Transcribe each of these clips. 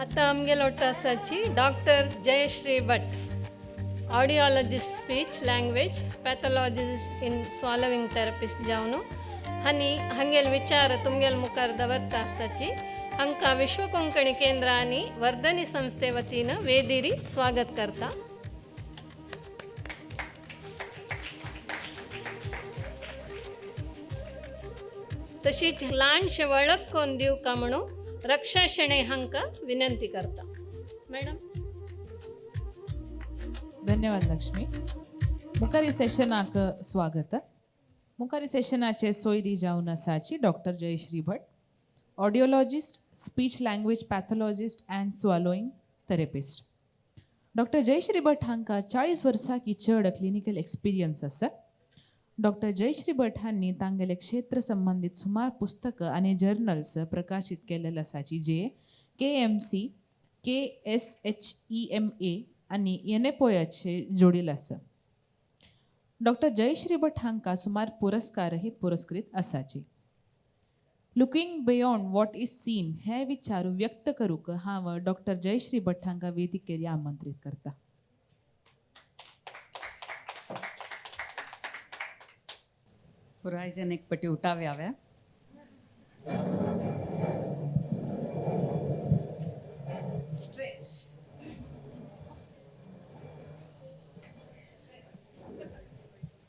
आता आमगेलो आसाची doctor Jayashree Bhat audiologist speech language pathologist and swallowing therapist जावन हानी हंगेल विचार तुमगेल मुखार दवरता आसाची हांकां विश्व कोंकणी केंद्र आनी वर्धनी संस्थे वतीन वेदिरी स्वागत करता. तशीच ल्हानशें वळख कोन्न दिवका म्हणून रक्षा शेणे हांकां विनंती करता. मॅडम. धन्यवाद लक्ष्मी. मुखारी सेशनाक स्वागत. मुखारी सेशनाचे सोयरी जावन आसाची doctor Jayashree Bhat audiologist speech language pathologist and swallowing therapist. Doctor Jayashree Bhat हांकां 40 वर्सां की चड क्लिनिकल एक्सपिरियन्स आसा. डॉक्टर जयश्री भट हांनी तांगेले क्षेत्र संबंधित सुमार पुस्तकां आनी जर्नल्स प्रकाशीत केलेले आसाची जे KMC KSHEMA आनी NAPOAचे जोडील आसा. डॉक्टर जयश्री भट हांकां सुमार पुरस्कारही पुरस्कृत आसाचे. Looking beyond what is seen हे विचार व्यक्त करूक हांव डॉक्टर जयश्री भट हांकां वेदिकेर आमंत्रीत करता. पुराय जन एक पटी उठाव्या.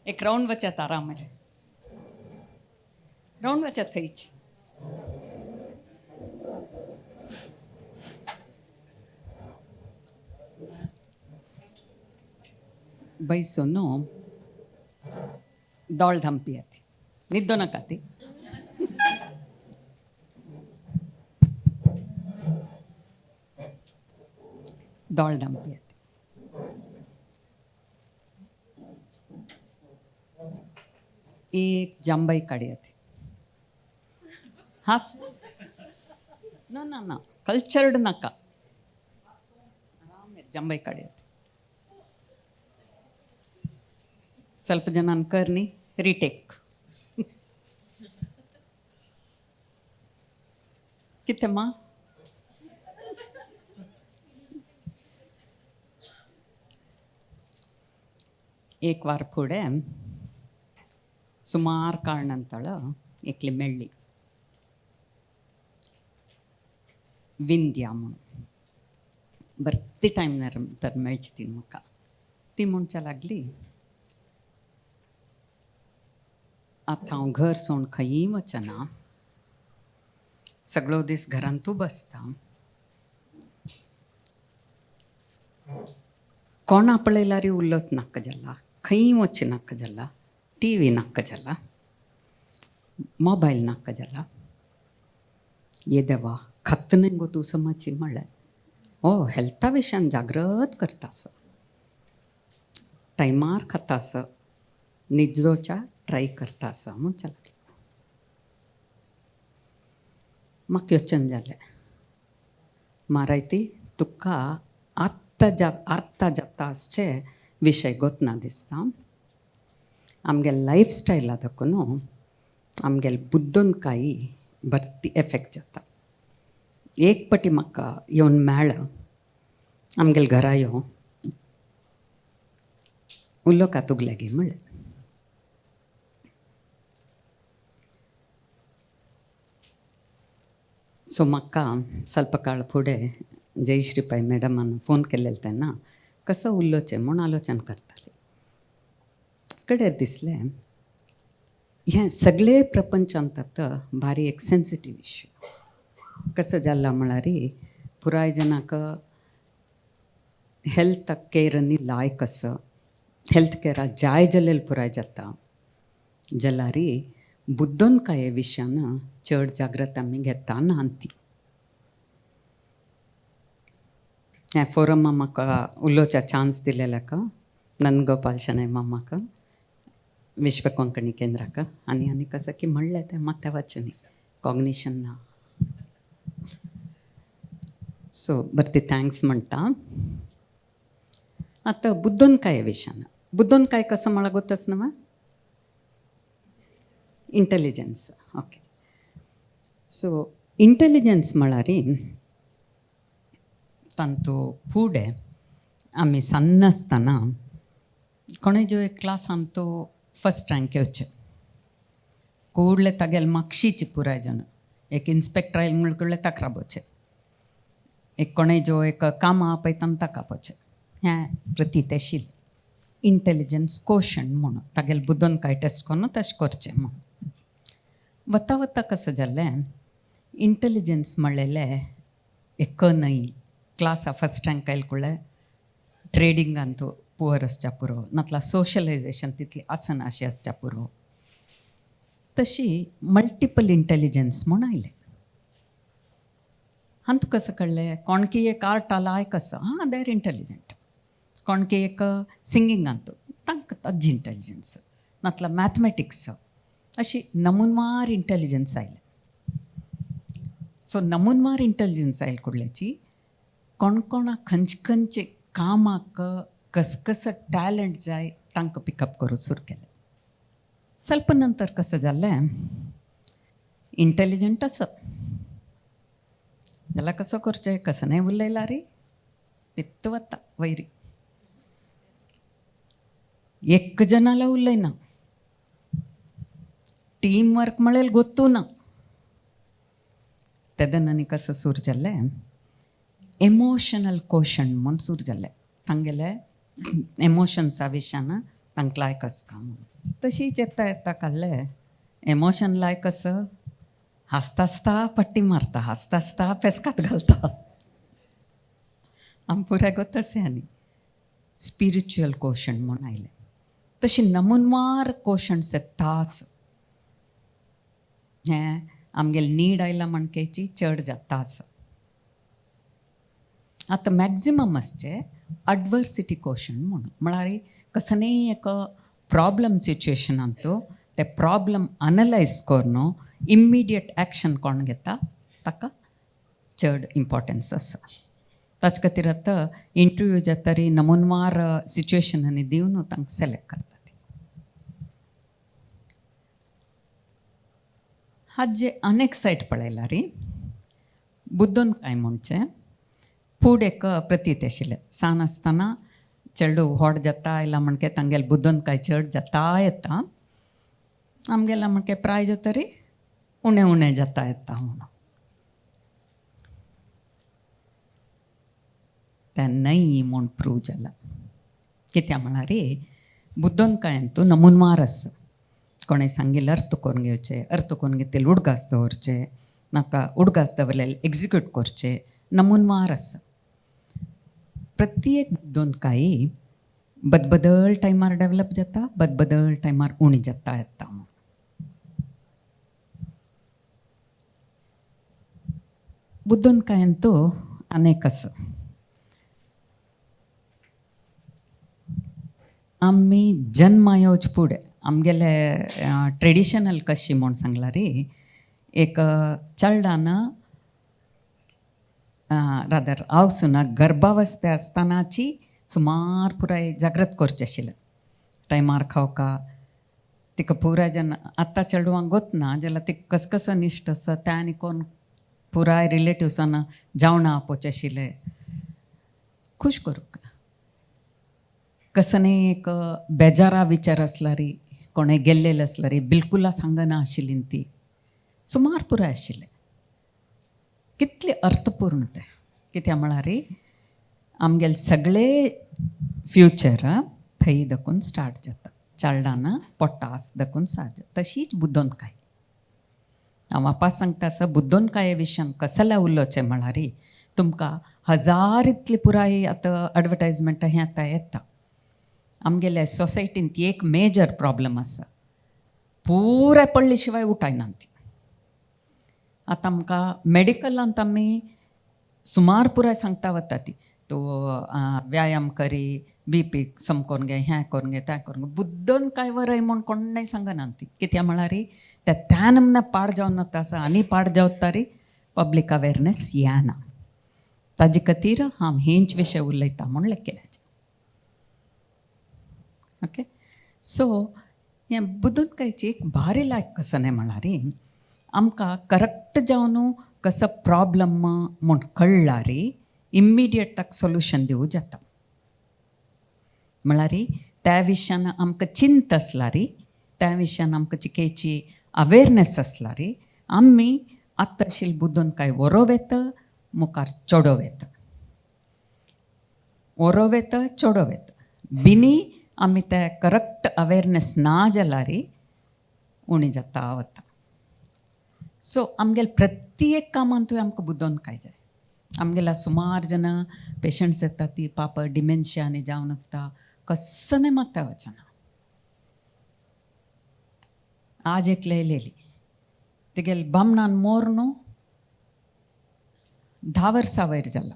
एक राउंड वचत आराम राउंड वचत थईच. बैसोनो दौड़ धंपी आती निद्दो नका ती. दौड़ धंपी आती. एक जांबाई काढी आती. हाच ना ना ना कल्चर्ड नका जांबाई काढी आती. ಸ್ವಲ್ಪ ಜನ ಅನ್ಕರ್ನಿ ರಿಟೇಕ್ कितेम्मा एक वार फुडें सुमार काळ नंतर एकली मेळ्ळी विंध्या म्हणून. बर्ती टायम तर मेळची ती म्हाका. ती म्हणच्या लागली आतां हांव घर सोड खंयी वचना. सगळो दीस घरांतू बसता. कोण आपळयल्यार उलत नाका जाला. खंयी वच नाका जाला. TV नाका जाला. मोबायल नाका जाला. ये देवा खतने गो तूं समची म्हणलें. हेल्था विशयान जागृत करतास. टायमार खातास. न्हिदोच्या ट्राय करतास म्हणच्या लागली. म्हाका योचन जालें मारायती तुका आत्ता जाता आसचे विशय गोतना दिसता. आमगे लायफ स्टायला दाखोवन आमगेल बुद्दोनकायी भरती एफेक्ट जाता. एक पटी म्हाका येवन मेळ्ळा आमगेल घरा यो उल्लो कातूक लागी म्हणलें. सो म्हाका ಸ್ವಲ್ಪ काळ फुडें जयश्रीपाई मॅडमान फोन केलेले तेन्ना कसं उरलोचें म्हूण आलोचन करताली. कडेर दिसलें हें सगळे प्रपंचांत भारी एक सेन्सिटीव इश्यू. कसं जाल्ला म्हळ्यार पुराय जनाक हेल्थ केअरनी लायक असं हेल्थ केअरा जाय जाल्यार पुराय जाता जाल्यार बुद्दोनकाये विशयान चड जागृत आमी घेता ना ती. ह्या फोरमां म्हाका उलोवच्या चान्स दिलेल्याक नंदगोपाल शणै मामाक विश्व कोंकणी केंद्राक आनी कसं की म्हणलें तें मात्या वचनी कॉग्निशन ना. सो बर्ती थँक्स म्हणटा. आतां बुद्दोनकाये विशयान बुद्दोनकाय कसं म्हळ्यार गोतच न्हय. इंटेलिजन्स. ओके. सो इंटेलिजन्स म्हळ्यार तांतू फुडें आमी सन्न आसतना कोणे जो एक क्लास आमचो फर्स्ट रँक येवचे ಕೂಡಲೇ ತಗೆಲ್ ಮಕ್ಷಿಚಿ ಪುರಾಯ ಜನ एक इन्स्पेक्टर आयल म्हणले ताका राबोवचे एक कोणें जो एक काम आपयता ताका आपोवचे हें प्रतीत आशिल्लें इंटेलिजन्स कोशंट म्हणून तागेले बुदोन कांय टेस्ट करून तशें करचें म्हणून वता वता कसं जालें इंटेलिजन्स म्हणलेलें एक न्हय क्लासा फर्स्ट रँक आयले कुळ्ळे ट्रेडिंगान तो पुवर आसच्या पुरो नातला सोशलायजेशन तितली आसना अशी आसच्या पुरो तशी मल्टिपल इंटेलिजन्स म्हूण आयलें अंत कसं कळलें कोणकी एक आर्ट आला कसं हां दे आर इंटेलिजंट कोणकी एक सिंगिंगांत तांकां ताजी इंटेलिजन्स नातला मॅथमॅटिक्स अशी नमुनवार इंटेलिजन्स आयलें सो नमुनवार इंटेलिजन्स आयले कुडल्याची कोणा खंयचे कामाक कसं टॅलंट जाय तांकां पिकअप करूं सुरू केलें ಸ್ವಲ್ಪ ನಂತರ कसं जालें इंटेलिजंट असं जाल्यार कसं करचें कसं नाही उलयला रे पित्त वता वैरी एक जनाला उलयना टीम वर्क म्हळें ಗೊತ್ತೂ ना तेदनानी कसं सुरू जालें एमोशनल कोशंट म्हूण सुरू जालें तांगेले एमोशन्सा विशयान तांकां लायक आसता म्हणून तशीच येता काडलें एमोशन लायक कसं हांसता हांसता पट्टी मारता हांसता हांसता फेस्कात घालता आम पुराय तशें आनी स्पिरिच्युअल कोशंट म्हूण आयलें तशी नमुनवार कोशंट्स येताच हें आमगेली नीड आयला म्हणकेची चड जाताच आतां मॅक्झिमम आसचें अडवर्सिटी कोशंट म्हणून म्हळ्यार कसनय एक प्रॉब्लम सिच्युएशनांतू ते प्रॉब्लम अनलायज करून इमिडियट एक्शन कोण घेता ताका चड इम्पॉर्टन्स आसा ताचे खातीर आतां इंटरव्यू जातरी नमुनवार सिच्युएशनांनी दिवन तांकां सिलेक्ट करतात हाजे अनेक सायट पळयला री बुद्धोन काय म्हणचें फूड एक प्रतीत आशिल्लें सान आसतना चेडू व्हड जाता आयला म्हणके तांगेले बुद्धोन कांय चड जाता येता आमगेला म्हणके प्राय जातरी उणें उणें जाता येता म्हणून तें न्हय म्हूण प्रूव जाला कित्याक म्हळ्यार बुद्धोन कांयंतू नमुनवार आसा कोणें सांगिल्लें अर्थ करून घेवचें अर्थ करून घेतले उडगास दवरचें नाका उडगास दवरलेले एग्जिक्यूट करचें नमुनवार आसा प्रत्येक बुद्धोन कांय बदबदल टायमार डेवलप जाता बदबदल टायमार उणी जाता येता बुद्धोन कांयंतू अनेक आसा आमी जन्मा येवचे फुडें आमगेले ट्रेडिशनल कशी म्हूण सांगला रे एक चेडणान रादर हांव सुना गर्भावस्थे आसतनाची सुमार पुराय जागृत करचें आशिल्लें टायमार खावका तिका पुराय जेन्ना आतां चेडवांक गोतना जाल्यार ती कसो निश्ट आसा त्या आनी कोण पुराय रिलेटिव्सान जेवणां आपोवचें आशिल्लें खूश करूंक कसो एक बेजारा विचार आसला री कोणें गेल्लेले आसला री बिलकुला सांगना आशिल्ली ती सुमार पुराय आशिल्लें कितले अर्थपूर्ण ते कित्याक म्हळ्यार आमगेले सगळे फ्युचर थंय देखून स्टार्ट जाता चाल्डान पोट्टास देखून स्टार्ट जाता तशीच बुद्धोन काय हांव वापस सांगता आसा बुद्धोन काये विशयान कसलें उलोवचें म्हळ्यार तुमकां हजार इतली पुराय आतां एडवर्टायजमेंटां हें आतां येता आमगेले सोसायटींत एक मेजर प्रॉब्लम आसा पुराय पडले शिवाय उठायना ती आतां आमकां मेडिकलांत आमी सुमार पुराय सांगता वता ती तो व्यायाम करी BP सम करून घे हें करून घे तें करून घे बुद्धोन कांय वरय म्हूण कोणेंय सांगना ती कित्याक म्हळ्यार त्या नमना पाड जावन वता आसा आनी पाड जावता री पब्लीक अवेरनेस येना ताजे खातीर हांव हेंच विशय उलयता म्हूण लेखिल्लें ओके सो हें बुद्धोन कांयची एक भारी लायक कसो न्ही म्हळ्यार आमकां करेक्ट जावन कसो प्रॉब्लम म्हूण कळ्ळा री इम्मिडिएट ताका सोल्युशन दिवं जाता. म्हळ्यार त्या विशयान आमकां चिंत आसला री, त्या विशयान आमकां चिकेची अवेरनेस आसला री, आमी आत्तां आशिल्ली बुद्दोन कांय वरोब येता, मुखार चोडोव येता. वरोब येता, चोडोव येता. बिनी आमी ते करक्ट अवेरनेस ना जाल्यार उणी जाता वता. सो आमगेले प्रत्येक कामांतूय आमकां बुद्दोन कांय जाय. आमगेला सुमार जन पेशंट्स येतात ती पाप डिमेन्शिया आनी जावन आसता, कस्सने मात्ता वचना. आज एक येयलेली तेगेले बामणान मोर न्हू 10 वर्सां वयर जाला.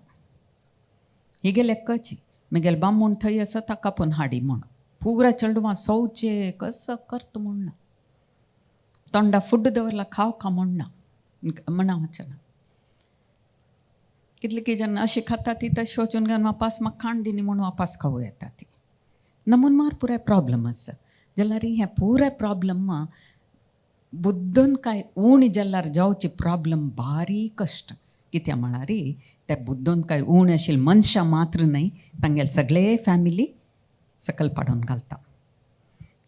हिगेले एक्कची म्हगेले बामूण थंय आसा ताका पूण हाडी म्हूण पुरा चेडवां सवचे कसं करता म्हूण ना. तोंडा फुड्ड दवरला खावका म्हूण ना म्हणा वचना. कितले जन अशी खाता ती तशी वचून घेवन वापास म्हाका खाण दिनी म्हूण वापास खावू येता ती. नमून मार पुराय प्रॉब्लम आसा. जाल्यार हें पुराय प्रॉब्लम बुद्दोन कांय उणी जाल्यार जावचे प्रॉब्लम भारी कश्ट. कित्या म्हळ्यार त्या बुद्दोन कांय उण आशिल्ले मनशां मात्र न्हय, तांगेले सगळे फॅमिली सकल पाडून घालता.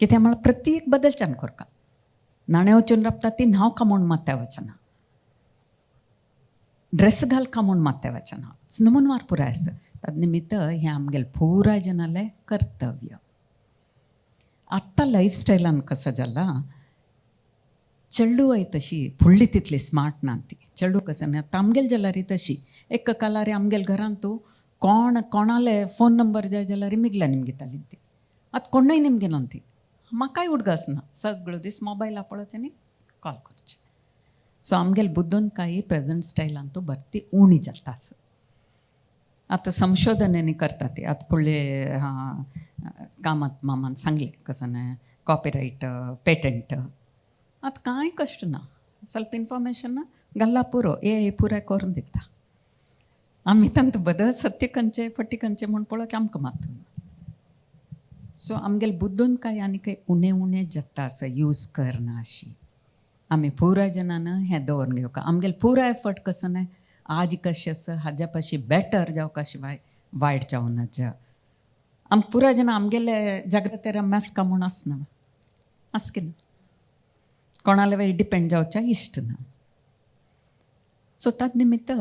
कित्या म्हळ्यार प्रत्येक बदलच्यान कोरका. नाणें वचून राबता ती न्हांव का म्हूण मात्या वचना, ड्रेस घाल का म्हूण मात्या वचना. नमून मार पुराय आसा. ताजे निमित्त हें आमगेलें पुराय जनालें कर्तव्य. आत्तां लायफस्टायलान कसो जाला, चेडूं वय तशी फुडली तितली स्मार्ट ना ती. चेडूं कसो ना आमगेले जाल्यार तशी एक कालार आमगेले घरांत तूं कोणाले फोन नंबर जाय जाल्यार मिगला निमगेताली ती. आतां कोणय निमगेना ती. म्हाकाय उडग आसना, सगळो दीस मोबायला पळोवचें आनी कॉल करचें. सो आमगेले बुद्दोन कांय प्रेजंट स्टायलान तूं भरती उणी जाता आसा. आतां संशोधनांनी करता ती. आतां फुडले कामात मामान सांगले कसो न्हय कॉपीरायट पेटंट. आतां कांय कश्ट ना, ಸ್ವಲ್ಪ इन्फॉर्मेशन घाला पुरो ए पुराय करून दिता. आमी तांत बदल सत्य खंयचे फटी खंयचे म्हूण पळोवचें आमकां मात. सो आमगेले बुद्दोन कांय आनी खंय उणें उणें जाता आसा यूज करना अशी. आमी पुराय जनान हें दवरून घेवका. आमगेले पुराय एफर्ट कसो न्हय आज कशें आसा हाज्या पाशी बेटर जावं कशें वायट जावं नजा. आमकां पुराय जना आमगेले जाग्रतेर मेस्का म्हूण आसना, आसकी ना. कोणाले वयर डिपेंड जावच्या इश्ट ना. सो ताजे निमित्त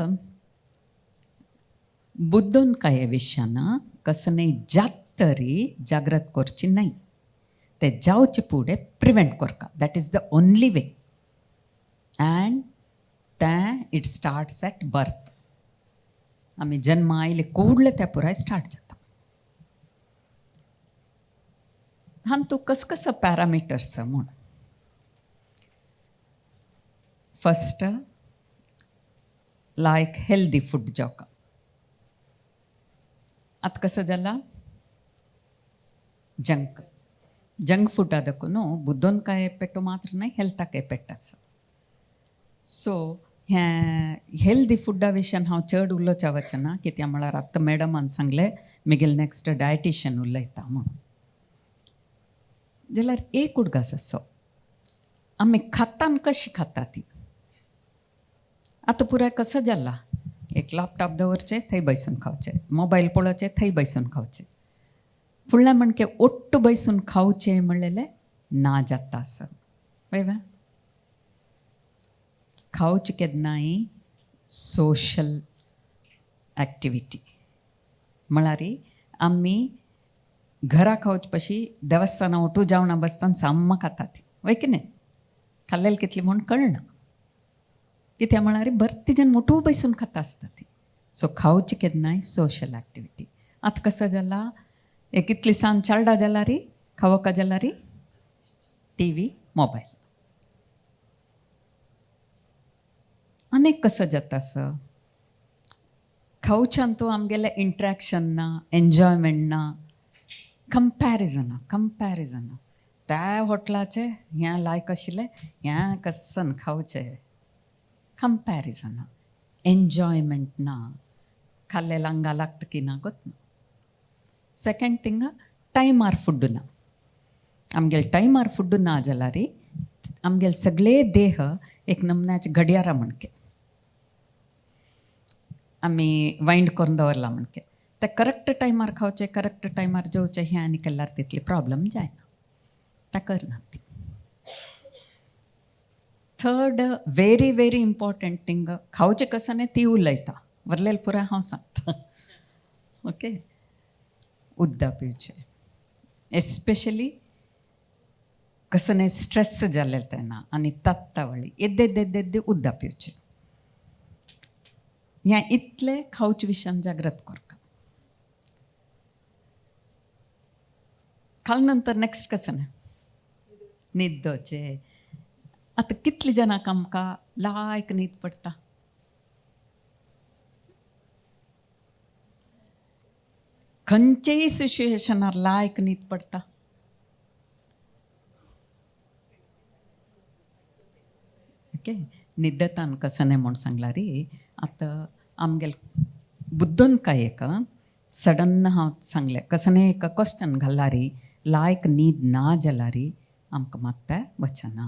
बुद्दोन कांय विशयान कसं न्हय जात तरी जाग्रत करची न्हय. ते जावचे फुडें प्रिवेंट करता. That is the only way. End तें इट स्टार्ट्स एट बर्थ. आमी जन्म आयले कूडले तें पुराय स्टार्ट जाता. हातूंत कसं पॅरामिटर्स म्हूण फर्स्ट लायक हेल्दी फूड जावका. आतां कसो जाला जंक फूड ಅದಕ್ಕೂ बुद्दोन कांय पेटो मात्र न्हय हेल्थाक पेट आसा. सो हें हेल्दी फुडा विशयान हांव चड उलोवच्या वचना. कित्याक म्हळ्यार आतां मॅडमान सांगलें म्हगेले नॅक्स्ट डायटिशियन उलयता म्हणून. जाल्यार एक उडगास असो आमी खातान कशी खाता ती. आतां पुराय कसो जाला एक लॅपटॉप दवरचें थंय बसून खावचें, मोबायल पळोवचें थंय बसून खावचें. फुडल्या म्हणके ओट्ट बसून खावचें म्हणलेलें ना जाता आसा. वयवा खावचें केन्नाय सोशल एक्टिविटी. म्हळ्यार आमी घरा खावचे पशी देवस्थाना ओटू जेवणा बसताना साम्म खाता ती. वय की न्हय खाल्लेलें कितली म्हूण कळना. कित्या म्हळ्यार भरती जन मोठू बसून खाता आसता ती. सो खावची केन्नाय सोशल एक्टिविटी. आतां कसो जाला एक इतली सांज चारडा जाल्यार खावका जाल्यार टीव्ही मोबायल. आनीक कसो जाता आसा खावच्यान तूं आमगेलें इंट्रॅक्शन ना, एन्जॉयमेंट ना, कंपॅरिजना. त्या हॉटेलाचें हें लायक आशिल्लें हें कसन खावचें. कंपॅरिजन, एन्जॉयमेंट ना, खाल्लें लांगा लागता की ना गोत ना. सेकेंड थिंग टायमार फूड ना. आमगेले टायमार फूड ना जाल्यार आमगेले सगळे देह एक नमन्याचे घडयारा म्हणके. आम्ही वाईंड करून दवरला म्हणके ते करेक्ट टायमार खावचे करेक्ट टायमार जेवचे हें आनी केल्यार तितली प्रॉब्लम जायना ते करना ती. Third very very important thing खावचे कसं न्ही ती उलयता वरलेल पुराय हांव सांगता. ओके, उदक पिवचे एस्पेशली कसं न्ही स्ट्रेस जाल्लें तेन्ना आनी तात्तावळी एद्देद्देद्देद्दे उदक पिवचें. हें इतलें खावचे विशयान जागृत करता. खाल नंतर नेक्स्ट कसं न्ही न्हिदोचें. आतां कितले जाणांक आमकां लायक न्हीद पडटा. खंयचेय सिच्युएशनार लायक न्हीद पडटा. ओके, न्हिदतान कसं न्ही म्हूण सांगला री. आतां आमगेल बुद्दोन काय एक सडन हांव सांगलें कसं न्ही एक क्वेश्चन घाल्ला री लायक न्हीद ना जाल्यार री आमकां मात तें वचना.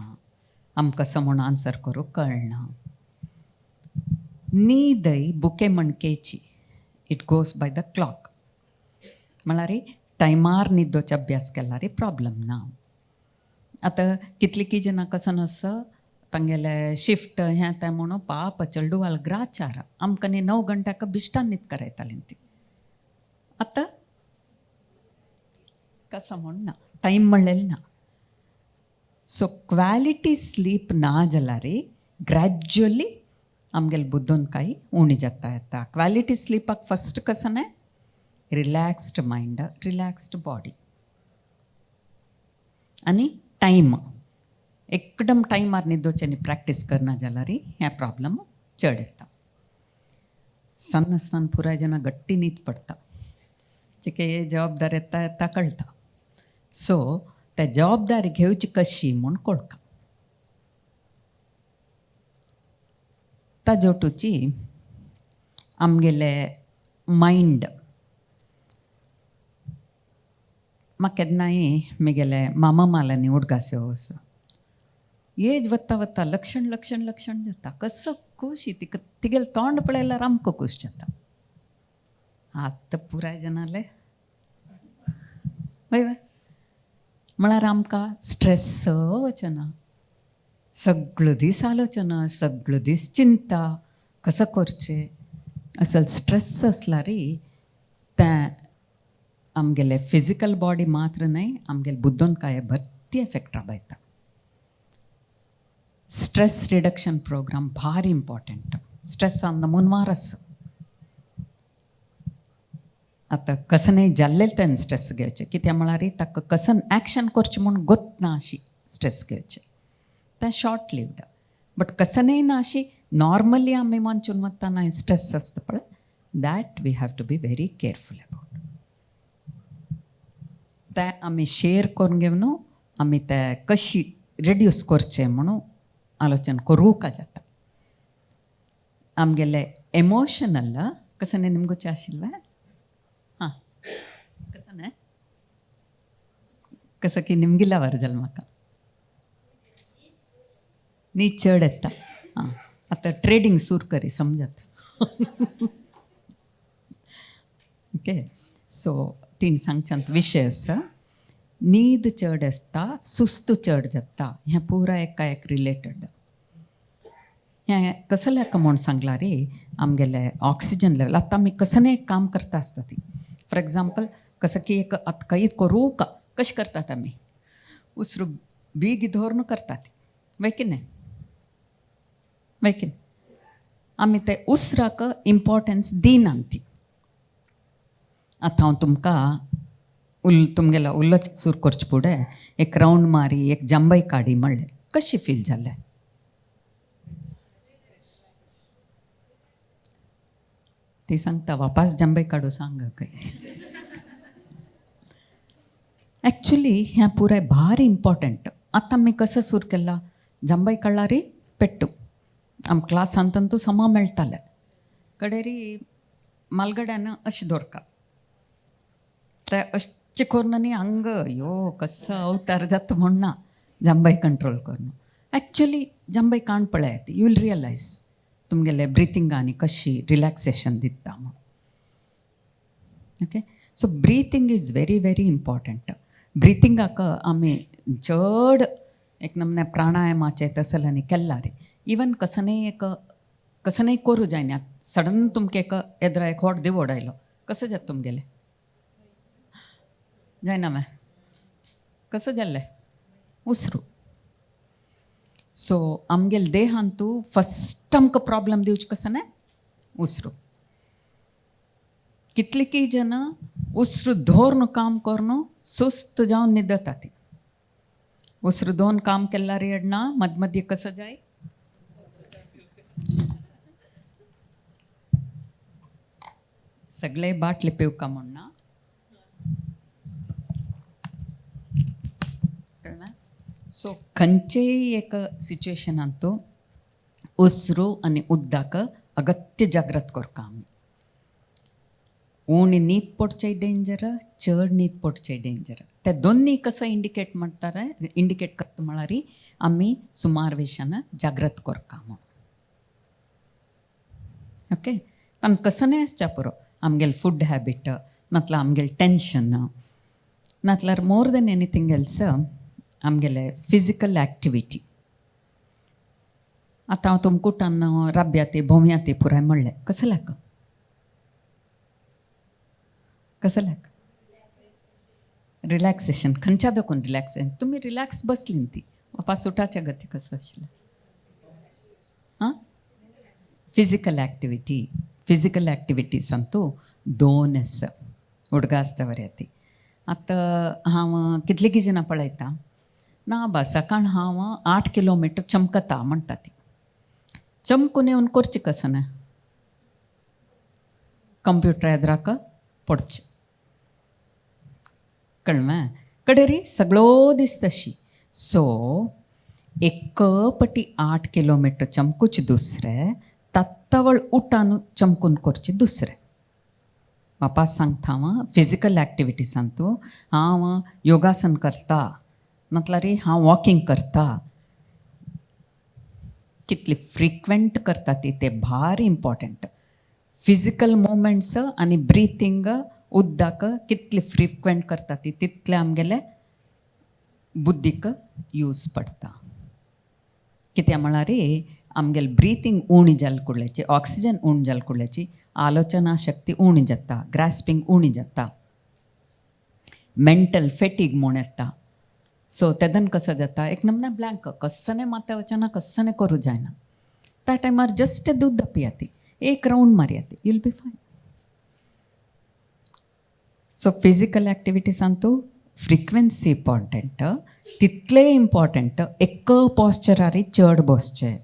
आमकां कसं म्हूण आन्सर करूं कळना. न्हीदय बुके मणकेची. It goes by the clock. म्हळ्यार टायमार न्हिदोचे अभ्यास केला री प्रॉब्लम ना. आतां कितली जाणां कसं आसा तांगेले शिफ्ट हें तें म्हणून पाप चेडू वाल ग्राचार आमकां न्ही 9 गंट्याक बिश्टान न्हीद करायतालीं ती. आतां कसं म्हूण ना टायम म्हणलेलें ना. सो क्वालिटी स्लीप ना जाल्यार ग्रॅज्युअली आमगेल बुद्दोन कांय उणी जाता येता. क्वालिटी स्लीपाक फस्ट कसं न्ही रिलॅक्स्ड मायंड रिलॅक्स्ड बॉडी आनी टायम एकदम टायमार न्हिदोचें प्रॅक्टीस करना जाल्यार हें प्रॉब्लम चड येता. सन आसतना पुराय जाणां गट्टी न्हीद पडटा. चिके जबाबदार येता येता कळटा. सो ते जबाबदारी घेवची कशी म्हूण कळका. ताजोटूची आमगेले मायंड. म्हाका केन्नाय म्हगेले मामा मालांनी उडगास्यो वस एज वता वता लक्षण लक्षण लक्षण जाता. कसो खूश तिगेलें तोंड पळयल्यार आमकां खूश जाता. आतां पुराय जाणाले वय वय म्हळ्यार आमकां स्ट्रेस वचना. सगळो दीस आलोचना सगळो दीस चिंता कसं करचें. असल स्ट्रेस आसला री तें आमगेले फिजिकल बॉडी मात्र न्हय आमगेले बुद्दोन काय भत्ती एफेक्ट राबयता. स्ट्रेस रिडक्शन प्रोग्राम भारी इम्पॉर्टंट. स्ट्रेस आमकां मुनवार आसा. आतां कसं न्ही जाल्लें तेन्ना स्ट्रेस घेवचें कित्याक म्हळ्यार ताका कसन एक्शन करचें म्हूण गोत ना अशी स्ट्रेस घेवचें. तें शॉर्ट लिव्ड. बट कसं न्ही ना अशी नॉर्मली आमी मनचून वतना स्ट्रेस आसता पळय that we have to be very careful about. तें आमी शेअर करून घेवन आमी तें कशी रिड्यूस करचें म्हणून आलोचन करूंक जाता. आमगेले एमोशनल कसं न्ही निमगोचें आशिल्लें. हां कसं न्ही कसं की निमगिला वर जालें म्हाका न्ही चड येता. हां आतां ट्रेडींग सूर करी समजत. ओके, सो तीन सांगच्यांत विशय आसा. न्हीद चड आसता सुस्त चड जाता. हें पुराय एका एक रिलेटेड. हें कसं लेका म्हूण सांगला रे आमगेले ऑक्सिजन लेवल. आतां आमी कसं न्ही एक काम करता आसता ती. फॉर एग्जाम्पल कसं की एक आतां काही करूं का कशें करतात आमी उसरू बीग धरून करतात वय की न्ही वय की आमी ते उसराक इम्पॉर्टन्स दिनात ती. आतां हांव तुमकां तुमगेला उल्लो सूर करचे फुडें एक रावंड मारी एक जांबय काडी म्हणलें कशी फील जालें. ती सांगता वापस जांबय काडू सांग खंय. एक्चुली हें पुराय भारी इम्पॉर्टंट. आतां आमी कसो सूर केला जांबय काडला री पेट्टू. आम क्लासांतू समा मेळटाले कडेरी मालगड्यान अशें धरका ते अशें करून न्ही हांग यो कसो अवतार जाता म्हण ना जांबय कंट्रोल करून. एक्चुली जांबय काण पळयात यू विल रियलायज तुमगेले ब्रिथींग आनी कशी रिलॅक्सेशन दिता म्हणून. Okay, so breathing is very very important. ब्रिथिंगाक आमी चड एक नमने प्राणायामाचे तसलांनी केल्ला रे. इवन कसनय करूं जायना. सडन तुमके एदरा एक व्हड देवड आयलो, कसं जाता तुमगेले? जायना मै कसं जाल्लें? उसरू. सो आमगेल देहांतू फस्ट आमकां प्रॉब्लम दिवचे कसं उसरू. कितलीकी जन उसरू धोरन काम करून सुस्त जावन न्हिदता ती. उसरू दोन काम केल्यार येडना मध्य मध्य कसं जाय. सगळे बाटले पेवका म्हणना. सो खंयचेय एक सिच्युएशनांतू उसरू आनी उद्दाक अगत्य जाग्रत करता आमी. उणी न्हीद पडचे डेंजर, चड न्हीद पडचे डेंजर. ते दोन्ही कसं इंडिकेट करता म्हळ्यार आमी सुमार वेशान जाग्रत करता म्हणून. ओके, पण कसं आसच्या पुरो आमगेल फूड हॅबीट, नातल्यार आमगेल टेंशन, नातल्यार मोर देन एनीथींग एल्स आमगेले फिजिकल एक्टिविटी. आतां हांव तुमकां उठान राब्याती भोंवयाती पुराय म्हणलें, कसं लाग? कसं लाग? रिलॅक्सेशन. खंयच्या देखून रिलॅक्सेशन? तुमी रिलॅक्स बसली ती बापा सुटाच्या गती कसं आशिल्लें? हां, फिजिकल एक्टिविटी. फिजिकल एक्टिविटीजांतू दोन आसा. हुडगा आसता बरें ती. आतां हांव कितलीं जाणां पळयता ना बा सकाळ हांव 8 किलोमीटर चमकता म्हणटा ती. चमकून येवन करचें कसं ना? कंप्युटर एदराक पडचें. कळ्ळें? कडेरी सगळो दीस तशी. सो एक पटी 8 किलोमीटर चमकुचे दुसरें, तत्तवळ उठान चमकून करचे दुसरें. वापस सांगता हांव फिजिकल एक्टिविटीजांतू हांव योगासन करता, नातल्यार हांव वॉकिंग करता. कितली फ्रिक्वेंट करता ती ते भारी इम्पॉर्टंट. फिजिकल मुवमेंट्स आनी ब्रिथींग उद्दाक कितली फ्रिक्वेंट करता ती तितले आमगेले बुद्धीक यूज पडटा. कित्याक म्हळ्यार आमगेल ब्रिथींग उणी जाल कुडल्याची, ऑक्सिजन उणी जाल कुडल्याची आलोचना शक्ती उणी जाता, ग्रास्पिंग उणी जाता, मेंटल फेटीग म्हूण येता. सो तेदन कसं जाता एक नमना ब्लँक, कस्सने माथा वचना, कस्सने करूं जायना. त्या टायमार जस्ट दूध पिया ती, एक राउंड मारया ती, यूल बी फायन. सो फिजिकल एक्टिविटीजांतू फ्रिक्वेन्सी इम्पॉर्टंट, तितले इम्पॉर्टंट एक पॉस्चरारी चड बसचें.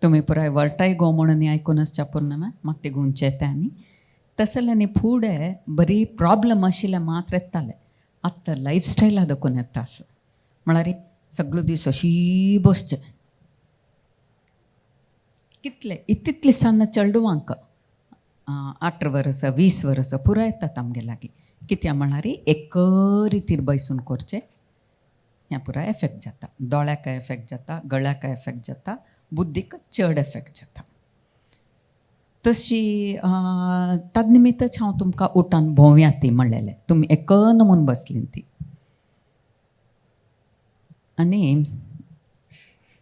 तुमी पुराय वर्टाय गो म्हणून आयकून आसच्या पूर्ण म्हाका ते गुंचे येता आनी तसले फुडें बरी प्रॉब्लम आशिल्ले मात्र येताले. आतां लायफस्टायला देखून येता असो म्हळ्यार सगळो दीस अशी बसचें. कितले इतले सन्न चेडवांक 18 वर्सां 20 वर्सां पुराय येतात आमगे लागीं. कित्याक म्हळ्यार एक रितीर बसून करचें हें पुराय एफेक्ट जाता. दोळ्याक एफेक्ट जाता, गळ्याक एफेक्ट जाता, बुद्धीक चड एफेक्ट जाता. तशी ताज निमित्तच हांव तुमकां उठान भोंवया ती म्हणलेलें. तुमी एक नमून बसलीं ती. आनी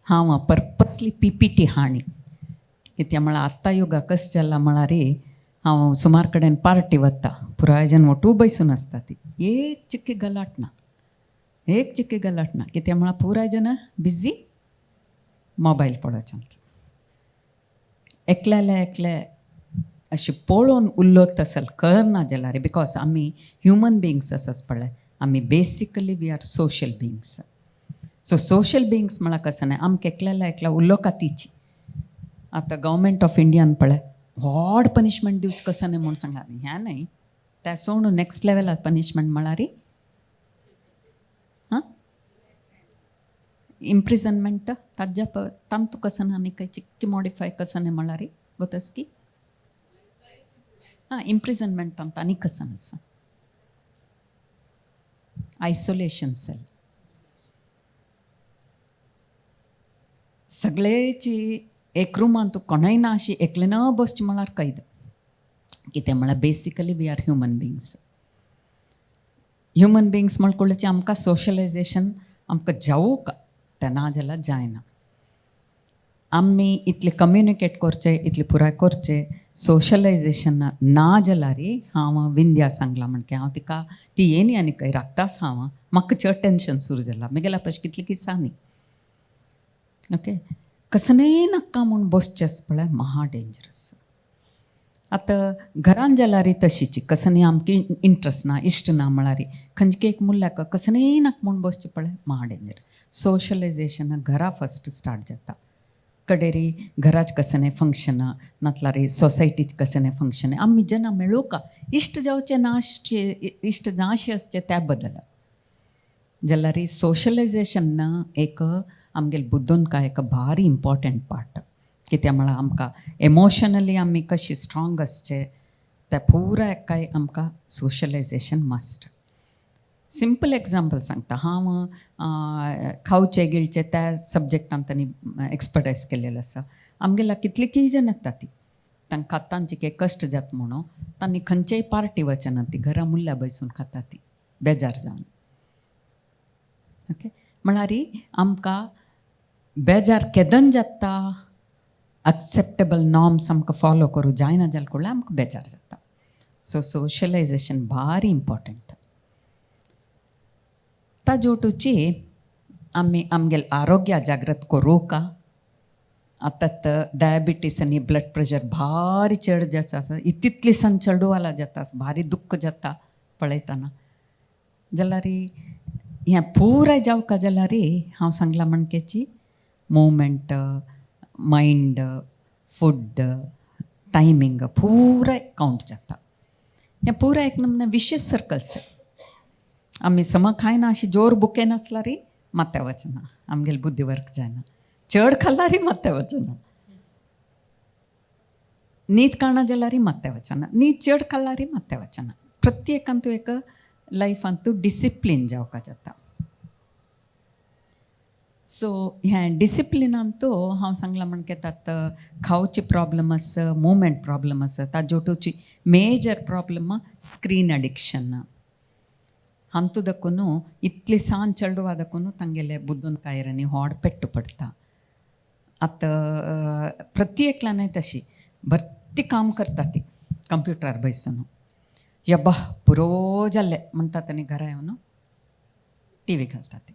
हांव पर्पसली PPT हाणी. कित्याक म्हळ्यार आत्तां योगा कशें जालां म्हळ्यार हांव सुमार कडेन पार्टी वता, पुराय जन ओटू बसून आसता ती. एक चिक्की गलाट ना, एक चिक्की गलाट ना. कित्याक म्हळ्यार पुराय जन बिजी मोबायल पळोवच्यांत. एकले अशें पळोवन उल्लोत आसल कळना जाल्यार बिकॉज आमी ह्युमन बिंग्स आसात पळय, आमी basically we are social beings. So social beings म्हळ्यार कसं न्हय आमकां एकल्या उल्लो कातीची. आतां गव्हर्मेंट ऑफ इंडियान पळय व्हड पनिशमेंट दिवचें कसं न्हय म्हूण सांगला. ह्या न्हय त्या सोडून नेक्स्ट लेवलार पनिशमेंट म्हळ्यार इम्प्रिजनमेंट. ताज्या तांतू कसं आनी खंय चिक्की मॉडिफाय कसं न्हय म्हळ्यार गोतस की इम्प्रिजनमेंट तांत आनी कसं आसा आयसोलेशन सेल. सगळेची एक रुमान तूं कोणाय ना अशी एकलें न बसचें म्हळ्यार कैद. कितें म्हळ्यार basically we are human beings. Human beings म्हणल्यार आमकां सोशलायजेशन आमकां जावूं तें ना जाल्यार जायना. आमी इतले कम्युनिकेट करचे, इतले पुराय करचे, सोशलायजेशन ना जाल्यार हांव विंध्या सांगलां म्हणके हांव तिका ती येनी आनी खंय राखतास हांव म्हाका चड टेंशन सुरू जालां. म्हगेल्या पयशे कितले किसांनी ओके कसनय नाका म्हूण बसचेंच पळय महा डेंजरस. आतां घरान जाल्यार तशीची कसनय आमकां इंट्रस्ट ना इश्ट ना म्हळ्यार खंयचे एक मुल्ल्याक कसनय नाका म्हूण बसचें पळय महा डेंजर. सोशलायजेशन घरा फस्ट स्टार्ट जाता. कडेरी घराच कसने फंक्शन नातल्यार सोसायटीच कसने फंक्शन आमी जना मेळूं का इश्ट जावचे नाशचे इश्ट नाशे आसचे त्या बदल जाल्यार सोशलायजेशन एक आमगेले बुद्धून काय एक भारी इम्पॉर्टंट पार्ट. कित्याक म्हळ्यार आमकां एमोशनली आमी कशी स्ट्रॉंग आसचे त्या पुराय काय आमकां सोशलायजेशन मस्ट. सिंपल एग्जाम्पल सांगता हांव खावचे गिळचे त्या सब्जेक्टान तांणी एक्सपर्टायज केलेलो आसा. आमगेल्या कितली की जण येता ती तांकां खातांची के कश्ट जाता म्हणून तांणी खंयचेय पार्टी वचना ती घरा मुल्ल्या बसून खाता ती बेजार जावन. ओके म्हळ्यार आमकां बेजार केदन जाता एक्सेप्टेबल नॉर्म्स आमकां फॉलो करूं जायना जाल्यार कडल्यार आमकां बेजार जाता. सो सोशलायजेशन भारी इम्पॉर्टंट. ताजोटूची आमी आमगेले आरोग्य जागृत करूं का. आतां डायबिटीस आनी ब्लड प्रेशर भारी चड जाता तितली सन चडवाला जाता भारी दुख्ख जाता पळयतना जाल्यार हें पुराय जावका जाल्यार हांव सांगलां म्हणकेची मुवमेंट मायंड फूड टायमींग पुराय कावंट जाता. हें पुराय एक नमूने विशियस सर्कल्स. आमी सम खायना अशी जोर बुकेन आसल्यार माथ्या वचना आमगेली बुद्धी वर्क जायना. चड खाल्ल्यार माथ्या वचना. न्हीद काणा जाल्यार माथ्या वचना. न्हीद चड खाल्ल्यार माथ्या वचना. प्रत्येकान तूं एक लायफान तूं डिसिप्लीन जावपा जाता. सो हें डिसिप्लिनान तूं हांव सांगलां म्हणके आतां खावचे प्रॉब्लम आसा मुवमेंट प्रॉब्लम आसा ताजोटूची मेजर प्रॉब्लम स्क्रीन अडिक्शन. अंतु दಕ್ಕೂನು इतली सान चलडवादಕ್ಕೂನು ತಂಗೆಲೆ बुद्धून कायरांनी होड पेट्टू पडता. आतां प्रत्येकल्यान तशी भरती काम करता ती कंप्युटरार बसून यब्बा पुरो जाल्ले म्हणटा आनी घरा येवन टी व्ही घालता ती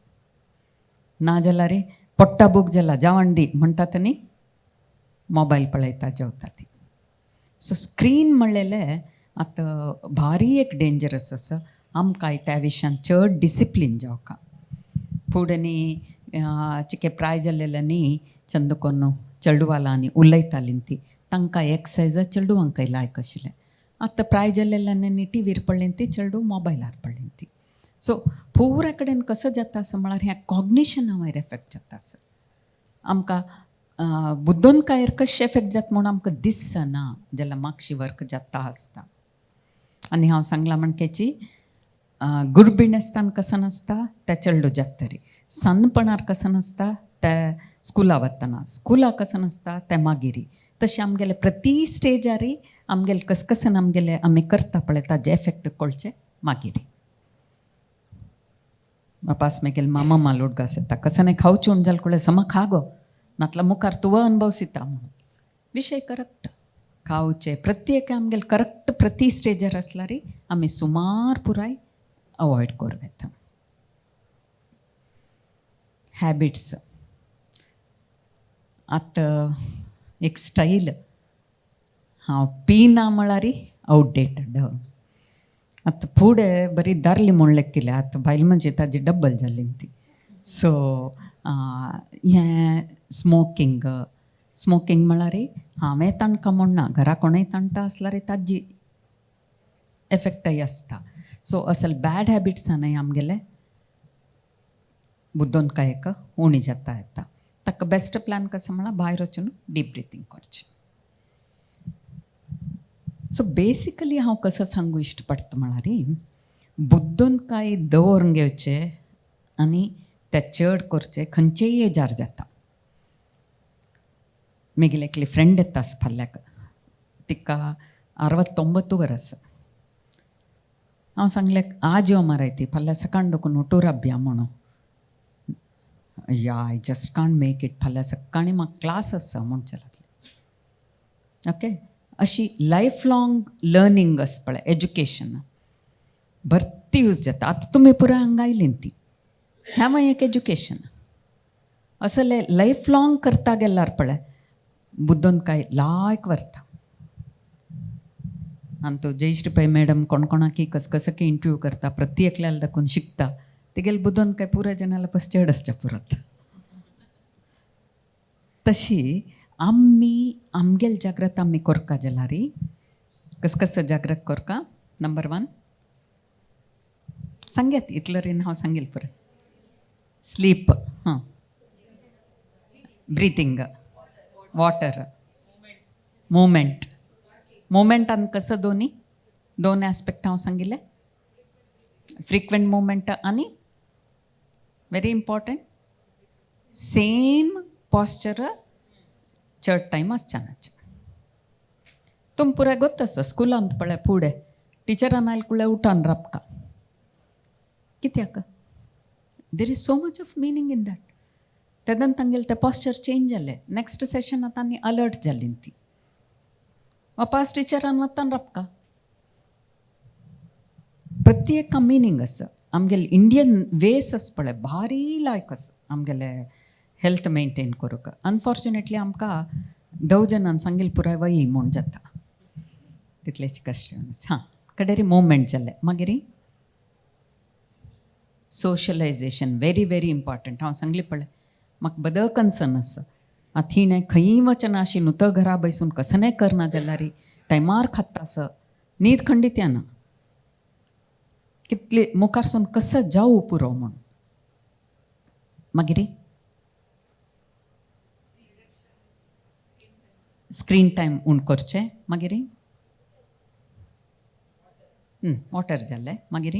ना जाल्यार पोट्टा बूक जाला जावंडी म्हणटा आनी मोबायल पळयता जेवता ती. सो स्क्रीन म्हणलेले आतां भारी एक डेंजरस आसा. आमकां त्या विशयान चड डिसिप्लीन जावका. फुडें चिके प्राय जाल्लेल्यांनी चंदकोन चेडवालांनी उलयतालीं ती तांकां एक्सरसायजा चेडवांकय लायक आशिल्लें. आतां प्राय जाल्लेल्यांनी टी व्हीर पडलें ती चेडू मोबायलार पडलें ती. सो पुराय कडेन कसो जाता आसा म्हळ्यार हें कॉग्निशना वयर एफेक्ट जाता आसा. आमकां बुद्धून कायर कशें एफेक्ट जाता म्हूण आमकां दिसना जाल्यार मातशी वर्क जाता आसता. आनी हांव सांगलां म्हणकेची गुरबीण आसतना कसो नासता त्या चेडू जातरी सन्नपणार कसो नासता त्या स्कुला वतना स्कुला कसो नासता त्या मागिरी तशें आमगेले प्रती स्टेजारी आमगेले कसकसन आमगेले आमी करता पळय ताजे एफेक्ट कळचे मागिरी. वापास मेगेले मामा मालोड घास येता कसने खावचें उण जाल्यार कळ्ळें सम खागो नातल्यार मुखार तुवा अनुभव सिता म्हणून विशय करेक्ट खावचे प्रत्येक आमगेले करेक्ट प्रती स्टेजार आसल्यार आमी सुमार पुराय अवॉयड करूं येता. हॅबिट्स आतां एक स्टाईल हांव पिना म्हळ्यार आउटडेटेड. आतां फुडें बरी दारली म्हणलें केल्या आतां बायल म्हणजे ताजी डब्बल जाल्ली ती. सो हें स्मोकींग म्हळ्यार हांवें ताणकां म्हणना घरा कोणूय ताणटा आसल्यार ताजी एफेक्टय आसता. सो असल बॅड हॅबिट्सांय आमगेले बुद्धून कांय उणी जाता येता. ताका बेस्ट प्लॅन कसो म्हळ्यार भायर वचून डीप ब्रिथींग करचें. सो बेसिकली हांव कसो सांगू इश्ट पडटा म्हळ्यार बुद्धून कांय दवरून घेवचे आनी ते चड करचे खंयचेय एजार जाता. मेगेलेकली फ्रेंड येतास फाल्याक तिका 69 वर्स हांव सांगलें आज यो मरे ती फाल्यां सकाळ देखून उठूर राबया म्हणून या I just can't make it फाल्यां सकाळीं म्हाका क्लास आसा म्हणचे लागले ओके अशी लायफ लाँग लर्निंग आसा पळय एज्युकेशन भरती यूज जाता आतां तुमी पुराय हांगा आयलीं ती ह्या मागीर एक एज्युकेशन असले लायफ लाँग करता गेल्यार पळय बुद्धन काय लायक व्हरता आनी तो जयश्री पै मॅडम कोणकोणाकी कसकी इंटरव्यू करता प्रत्येकल्याला दाखोवन शिकता तेगेले बुद्धन काय पुराय जनाला पस चड आसच्या पुरत तशी आमगेल जागृत आमी कोरका जाल्यार कस जागृत कोरका नंबर 1 सांगयात इतलरीन हांव सांगेल पुराय स्लीप ब्रिथींग वॉटर मोमेंट आनी कसं दोन एस्पेक्ट हांव सांगिल्ले फ्रिक्वेंट मोमेंट आनी वेरी इम्पॉर्टंट सेम पॉस्चर चड टायम आसचें तुम पुराय गोत्तस स्कुलांत पळय फुडें टिचरान आयले कुळे उठान राबका कित्याक there is so much of meaning in that तेदन तांगेले ते पॉस्चर चेंज जाले नेक्स्ट सेशनांत आनी अलर्ट जालीं ती वापास टिचरान वतान राबका प्रत्येक मिनींग आसा आमगेले इंडियन वेस आसा पळय भारी लायक आसा आमगेले हेल्थ मेंटेन करूंक अनफॉर्च्युनेटली आमकां 10 जणांन सांगिल्लें पुराय वय म्हूण जाता तितलेच क्वेश्चन्स कडेरी मोमेंट जाले मागीर सोशलायजेशन वेरी इम्पॉर्टंट हांव सांगलें पळय म्हाका बद कन्सर्न आसा आतां हिणें खंयी वचना अशी न्हू तो घरा बसून कसनय करना जाल्यार टायमार खाता आसा न्हीद खंडीत येना कितले मुखारसून कसो जावं पुरो म्हूण मागीर स्क्रीन टायम उण करचें मागीर वॉटर जालें मागीर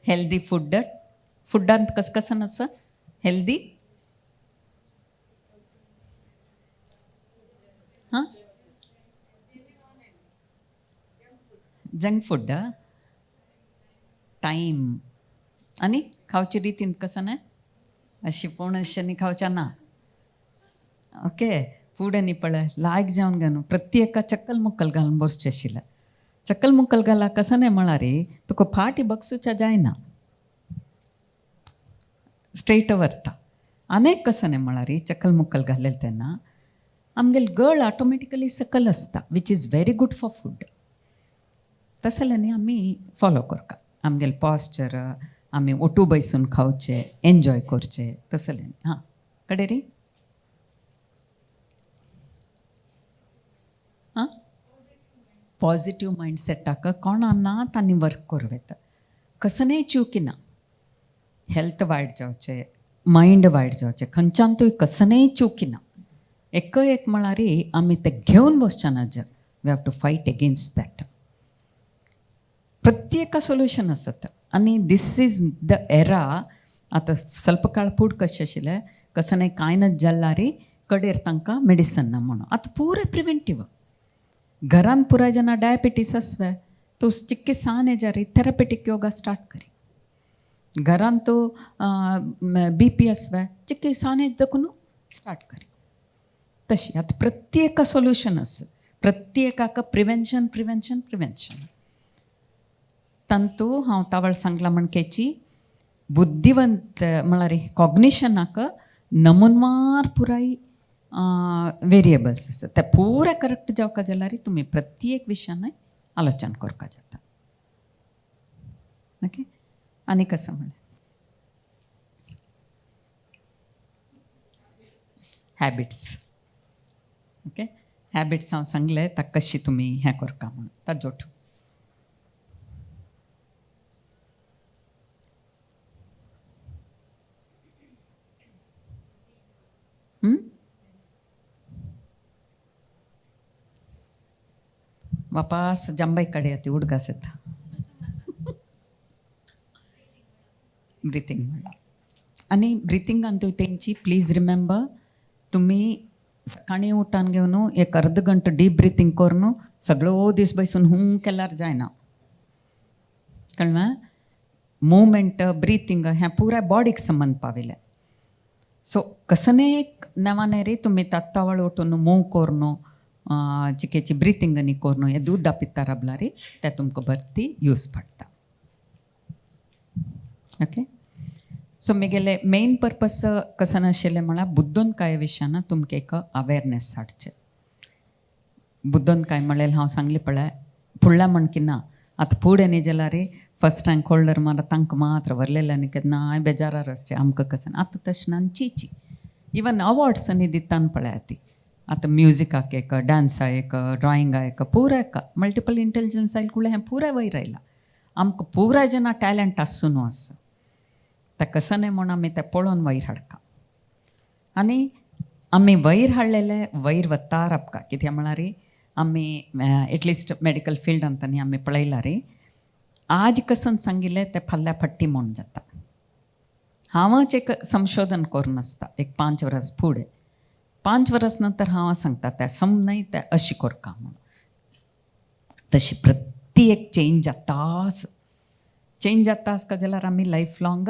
हेल्दी फुडांत कसं आसा हेल्दी जंक फूड टायम आनी खावचे रितीन कसं ना अशी पूण अशें खावचें ना ओके फूड न्ही पळय लायक जावन घालून प्रत्येका चक्कल मुक्कल घालून बसचें आशिल्लें चक्कल मुक्कल घाला कसं नाही म्हळ्यार तुका फाटी बगसूच्या जायना स्ट्रेट व्हरता आनेक कसं नाही म्हळ्यार चक्कल मुक्कल घालेलें तेन्ना आमगेले गळ ऑटोमॅटिकली सकल आसता which is very good for food तसलें आमी फॉलो करता आमगेले पॉस्चर आमी ओटू बसून खावचे एन्जॉय करचे तसलें कडेरी पॉझिटिव्ह मायंडसेटाक कोणानात आनी वर्क करूं येता कसनय चुकिना हेल्थ वायट जावचें मायंड वायट जावचें खंयच्यानूय कसनय चुकिना एक म्हळ्यार आमी तें घेवन बसचें ना जग we have to fight against that प्रत्येका सोल्युशन आसता आनी दीस इज द एरा आतां ಸ್ವಲ್ಪ काळ फूड कशें आशिल्लें कसनय कांय ना जाल्यार कडेर तांकां मेडिसन ना म्हणून आतां पुरे प्रिवेंटीव घरान पुराय जना डायबिटीस आसवे तो चिक्की सान जारी थेरापेटीक योगा स्टार्ट करी घरान तो BP आसवे चिक्की सान देखून स्टार्ट करी तशी आतां प्रत्येका सोल्युशन आसा प्रत्येकाक प्रिवेंशन तांतू हांव तावळ सांगला म्हणकेची बुद्धिवंत म्हळ्यार कॉग्निशनाक नमुनवार पुराय वेरिएबल्स आसा ते पुरे करेक्ट जावका जाल्यार तुमी प्रत्येक विशयान आलोचन करपा जाता ओके आनी कसं म्हण हॅबिट्स ओके हॅबिट्स हांव सांगलें ताका कशी तुमी हें करता म्हणून ताजोट वापास जंबाई कಡೆ ಅತಿ ಹುಡುಗಾಸತ್ತ ಬ್ರೀತಿಂಗ್ ಮಾಡಿ आणि ब्रिथिंग आणतो त्यांची प्लीज रिमेंबर तुम्ही सकाळी उठान घेऊन एक अर्ध घंटा डीप ब्रिथिंग करून सगळं दीस बसून हूं केल्यार जायना कळलं मूवमेंट ब्रिथिंग ह्या पुऱ्या बॉडीक संबंध पाविले सो कसने एक नवाने री तुम्ही तत्तावळ उठून मूव करून चिकेची ब्रिथिंग नी करून हे दूध दापितार आपल्यारी ते तुमकां भरती यूज पडटा ओके सो म्हगेले मेन पर्पस कसं नाशिल्लें म्हळ्यार बुद्धोन कांय विशयान तुमकां एक अवेरनेस हाडचें बुद्धोन कांय म्हणलें हांव सांगलें पळय फुडल्या म्हणकी ना आतां फुडें न्ही जाल्यार रे फस्ट रँक होल्डर मार तांकां मात्र व्हरलेलें न्ही केन्ना बेजारार आसचें आमकां कसं आतां तशें ना चीची इवन अवॉर्ड्स न्ही दितान पळय ती आतां म्युजिकाक एक डान्सा एक ड्रॉइंगा एक पुराय मल्टिपल इंटेलिजन्स आयले हें पुराय वयर आयलां आमकां पुराय जेन्ना टॅलंट आसूं न्हू आसा तें कसं न्ही म्हूण आमी तें पळोवन वयर हाडका आनी आमी वयर हाडलेले वयर वतार आपका कित्याक म्हळ्यार आमी एटलिस्ट मेडिकल फिल्डांत न्ही आमी पळयलां रे आज कसन सांगिल्लें तें फाल्यां फट्टी म्हूण जाता हांवच एक संशोधन करून आसता एक 5 वर्स फुडें 5 वर्स नंतर हांव सांगता तें सम न्हय तें अशें करता म्हणून तशी प्रत्येक चेंज जाता आसता जाल्यार आमी लायफ लाँग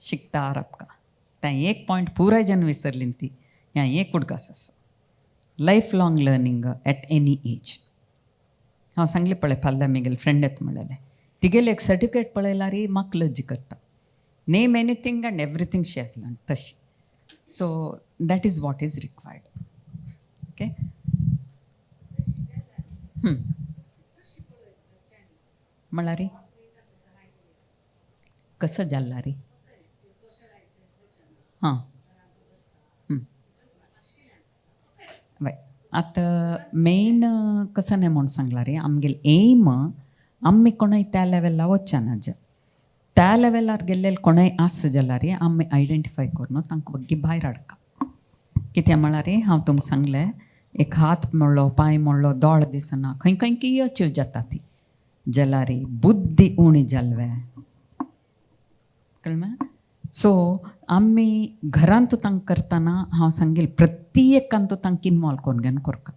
शिकता रावपा तें एक पॉयंट पुराय जन विसरलीं ती ह्या एक उडकास आसा lifelong learning at any age हांव सांगलें पळय फाल्यां म्हगेले फ्रेंड येता म्हणलेलें तिगेलें एक सर्टिफिकेट पळयल्यार री म्हाका लज्ज करता name anything and everything she has learn तशी so that is what is required okay म्हळ्यार री कसं जाल्ला री हां वय आतां मेन कसं न्ही म्हूण सांगला रे आमगेले एम आमी कोणाय त्या लेवलार वचना जे त्या लेवलार गेल्ले कोणाय आस जाल्यार रे आमी आयडेंटिफाय करून तांकां बग्गी भायर हाडका कित्याक म्हळ्यार रे हांव तुमकां सांगलें एक हात मोडलो पांय मोडलो दोळ दिसना खंय खंय की अचीव जाता ती जाल्यार रे बुद्धी उणी जाल्वे कळ्ळें सो आमी घरांत तांकां करतना हांव सांगेल प्रत्येकान तांकां इनवॉल्व करून घेवन करता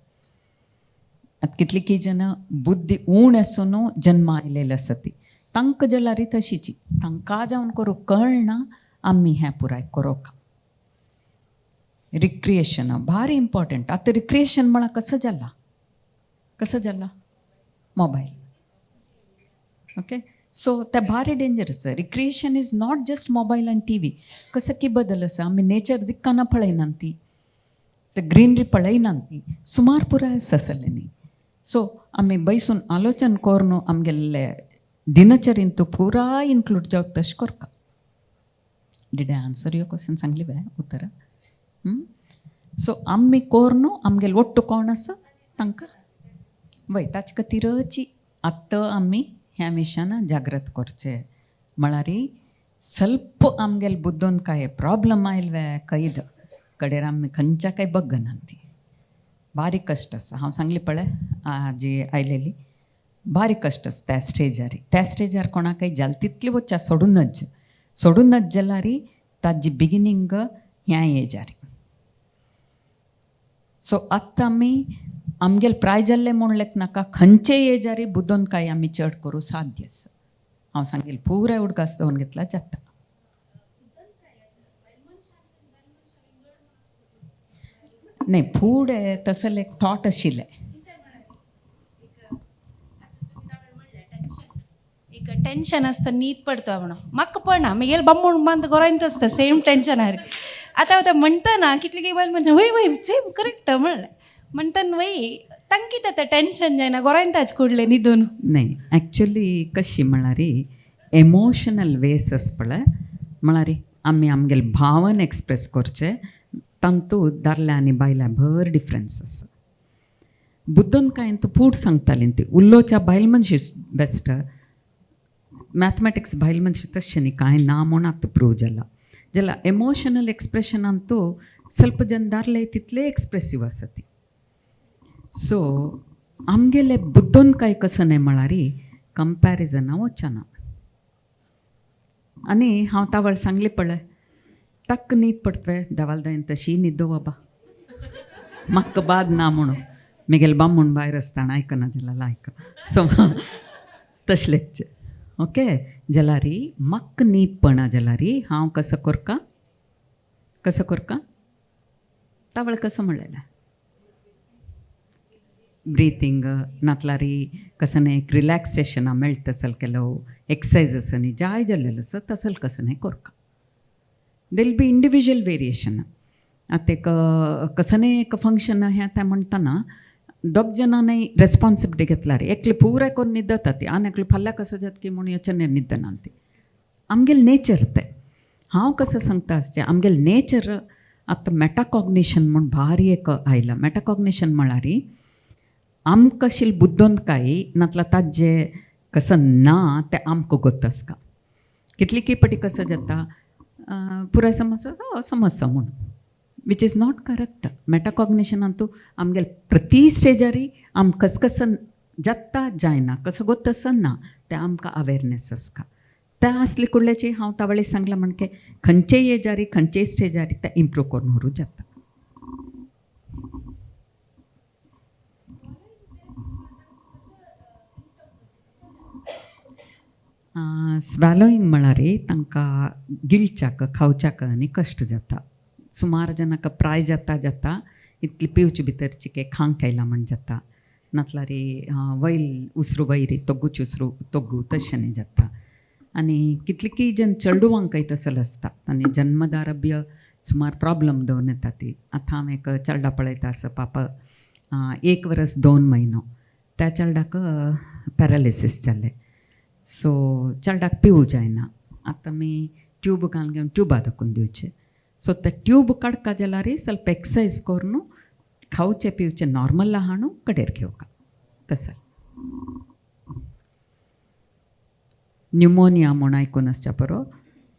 आतां कितली की जन बुद्धी उण आसून जन्मा आयलेली आसा ती तांकां जाल्यार तशीची तांकां जावन करूं कळना आमी हें पुराय करोका रिक्रिएशन भारी इम्पॉर्टंट आतां रिक्रिएशन म्हळ्यार कसं जाला मोबायल ओके सो ते भारी dangerous recreation is not just mobile आनी टी व्ही कसं की बदल आसा आमी नेचर दिक्काना पळयनात ती ते ग्रीनरी पळयनात ती सुमार पुराय आसलें न्ही सो आमी बैसून आलोचन करून आमगेले दिनचर्येंत पुराय इन्क्लूड जावं तशें करता did I answer your question सांगली बे उत्तर सो आमी करून आमगेले ಒಟ್ಟು कोण आसा तांकां वय ताचे खातीरची आतां आमी ह्या विशयान जागृत करचें म्हळ्यार ಸ್ವಲ್ಪ आमगेले बुद्धोन काय प्रॉब्लम आयले कैद कडेर आमी खंयच्या काय बग्गना ती बारीक कश्ट आसा हांव सांगली पळय जी आयलेली बारीक कश्ट आसा त्या स्टेजार कोणाकय जाल तितली वच्चा सोडूनच जाल्यार ताजी बिगिनींग ह्या एजार सो आतां आमी आमगेले प्राय जाल्ले म्हणलेक नाका खंयचे एजारी बुद्धोन काय आमी चड करूं साध्य आसा हांव सांगेल पुराय उडकास दवरून घेतला जाता न्ही फुडें तसले एक थॉट आशिल्ले एक टेन्शन आसता न्हीद पडता म्हणून म्हाका पडना म्हगेले बामूण बंद गोरायंत आसता सेम टेन्शन आतां आतां म्हणटा कितले की बायल म्हणजे वय सेम करेक्ट म्हणलें म्हणटान वय तांकां कितें आतां टेन्शन जायना गोरायंताच कुडलें न्हिदून नाही ॲक्च्युली कशी म्हळ्यार एमोशनल वेस आस पळय म्हळ्यार आमी आमगेले भावन एक्सप्रेस करचे तांतूंत दादल्या आनी बायल्या भर डिफरन्स आसा बुद्धोन कांय तूं फूड सांगतालीं ती उल्लोच्या बायल मनशी बेस्ट मॅथमॅटिक्स बायल मनशी तशें न्ही कांय ना म्हूण आतां प्रूव जाला जाल्यार एमोशनल एक्सप्रेशनांतू ಸ್ವಲ್ಪ जन दादले तितले एक्सप्रेसीव आसा ती सो आमगेले बुद्धोन कांय कसं न्ही म्हळ्यार कंपॅरिजना वचना आनी हांव तावळ सांगली पळय तक्क न्हीद पडतवे देवालदायन तशी न्हिदो बाबा म्हाका बाद ना म्हणून म्हगेल बामूण भायर आसतना आयकना जाल्यार आयक सो तसलेच ओके जाल्यारी म्हाका न्हीद पडना जाल्यारी हांव कसो करता तावळ कसो म्हणलेलें ब्रीथिंग नातलारी कसं एक रिलॅक्सेशन मेळटा असल ಕೆಲವು एक्सरसाइज नी जाय जाल्लेलो आसा तसल कसं कोरका देल बी इंडिविज्युअल वेरिएशन आता एक कसं एक फंक्शन हे त्या म्हणटाना दोग जनांनी रेस्पॉन्सिबिलिटी घेतला रे एकले पुराय करून निद्दता ती आनी एकले फाल्यां कसं जाता की म्हणून योचने निद्दना ती आमगेल नेचर ते हांव कसं सांगता आसचें आमगेल नेचर आतां मेटाकॉग्निशन म्हूण भारी एक आयला मेटाकॉग्निशन म्हळ्यार आमकां आशिल्ली बुद्दोंतकाय नातला ताजे कसं ना ते आमकां गोत्तसका कितली पाटी कसं जाता पुराय समजता म्हणून विच इज नॉट करेक्ट मेटाकॉग्निशनान तूं आमगेल प्रति स्टेजारी आम कसं जाता जायना कसं गोत्तसन ना ते आमकां अवेरनेस आसका त्या आसली कुडल्याची हांव तावळी सांगलां म्हणके खंयचेय एजारी खंयचेय स्टेजारी ते इम्प्रूव करून व्हरूं जाता स्वेलोईंग म्हळ्यार तांकां गिळच्याक खावच्याक आनी कश्ट जाता सुमार जनाक प्राय जाता इतली पिवचे भितर के खांक आयला म्हण जाता नातल्यार वैल उसरू वैरी तोग्गूच उसरू तोग्गू तशें जाता आनी कितलीकी जन चेडवांकय तसल आसता आनी जन्मदारभ्य सुमार प्रॉब्लम दोन येता ती आतां हांव एक चेडा पळयता आसा पापा 1 वर्स 2 म्हयनो त्या चेडाक पॅरालिसीस जालें सो चेडाक पिवू जायना आतां आमी ट्यूब घालून घेवन ट्यूबा दाखोवन दिवचे सो ते ट्यूब काडका जाल्यार ಸ್ವಲ್ಪ एक्सरसाइज करून खावचे पिवचे नॉर्मल आहाणू कडेर घेवका तसं न्युमोनिया म्हूण आयकून आसच्या पुरो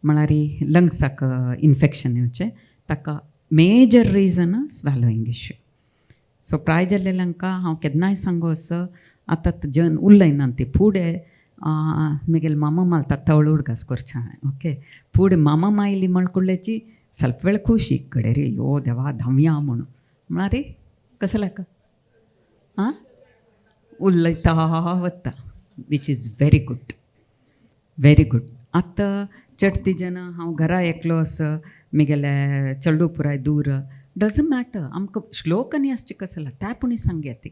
म्हळ्यार लंग्साक इन्फेक्शन येवचें ताका मेजर रीजन स्वेलोईंग इश्यू सो प्राय जाल्लेल्यांका हांव केन्नाय सांगो असो आतां जन उरलयना ती फुडें म्हगेल मामा मालता तवळूड घास करचें ओके फुडें मामा मायली म्हण कुडल्याची ಸ್ವಲ್ಪ ವೇಳೆ ಖುಷಿ ಕಡೆ ರೀ ಯೋ ದೇವಾ ಧಮ್ಯಾ म्हणू म्हळ्यार कसं लायक आं उलयता वता वीच इज वेरी गूड आतां चडती जना हांव घरा एकलो आसा म्हगेले चेडू पुराय दूर डजंट मॅटर आमकां श्लोक आनी आसचे कसला त्या पुणी सांगया ती